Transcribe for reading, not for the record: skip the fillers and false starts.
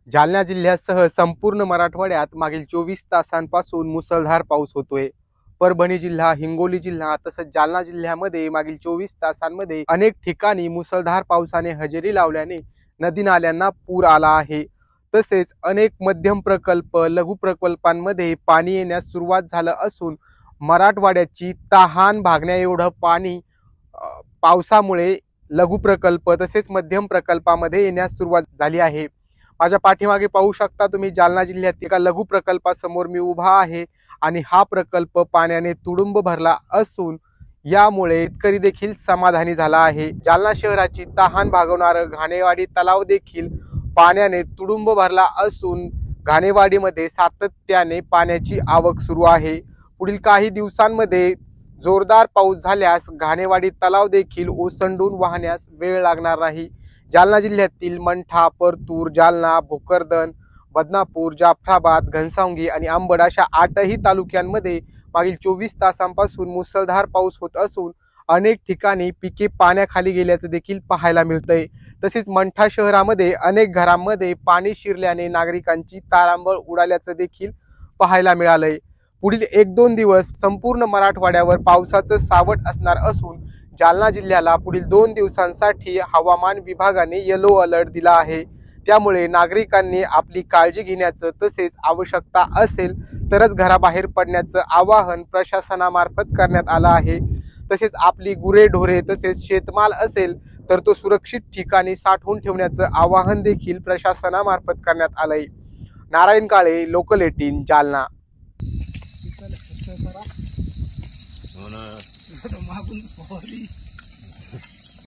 जालना जिल्ह्यासह संपूर्ण मराठवाड्यात मागील 24 तासांपासून मुसळधार पाऊस होतोय। परभणी जिल्हा, हिंगोली जिल्हा तसंच जालना जिल्ह्यामध्ये मागील 24 तासांमध्ये अनेक ठिकाणी मुसळधार पावसाने हजेरी लावल्याने नदी नाल्यांना पूर आला आहे। तसेच अनेक मध्यम प्रकल्प, लघु प्रकल्पांमध्ये पाणी येण्यास सुरुवात झालं असून मराठवाड्याची तहान भागण्या एवढं पाणी पावसामुळे लघु प्रकल्प तसेच मध्यम प्रकल्पामध्ये येण्यास सुरुवात झाली आहे। माझ्या पाठीमागे पाहू शकता तुम्ही, जालना जिल्ह्यात एका लघु प्रकल्पासमोर मी उभा आहे आणि हा प्रकल्प पाण्याने तुडुंब भरला असून यामुळे शेतकरी देखील समाधानी झाला आहे। जालना शहराची तहान भागवणारा घाणेवाडी तलाव देखील पाण्याने तुडुंब भरला असून घाणेवाडीमध्ये सातत्याने पाण्याची आवक सुरू आहे। पुढील काही दिवसांमध्ये जोरदार पाऊस झाल्यास घाणेवाडी तलाव देखील ओसंडून वाहण्यास वेळ लागणार नाही। जालना जिल्ह्यातील मंठा, परतूर, जालना, भोकरदन, बदनापूर, जाफराबाद, घनसावंगी आणि अंबड अशा 8ही तालुक्यांमध्ये मागील 24 तासांपासून मुसळधार पाऊस होत असून अनेक ठिकाणी पिके पाण्याखाली गेल्याचं देखील पाहायला मिळतंय। तसेच मंठा शहरामध्ये अनेक घरांमध्ये पाणी शिरल्याने नागरिकांची तारांबळ उडाल्याचं देखील पाहायला मिळालंय। पुढील 1-2 दिवस संपूर्ण मराठवाड्यावर पावसाचं सावट असणार असून जालना जिल्ह्याला पुढील 2 दिवसांसाठी हवामान विभागाने येलो अलर्ट दिला आहे। त्यामुळे नागरिकांनी आपली काळजी घेण्याचं तसेच आवश्यकता असेल तरच घराबाहेर पडण्याचं आवाहन प्रशासनामार्फत करण्यात आलं आहे। तसेच आपली गुरेढोरे तसेच शेतमाल असेल तर तो सुरक्षित ठिकाणी साठवून ठेवण्याचं आवाहन देखील प्रशासनामार्फत करण्यात आलंय। नारायण काळे, लोकल 18, जालना। मागून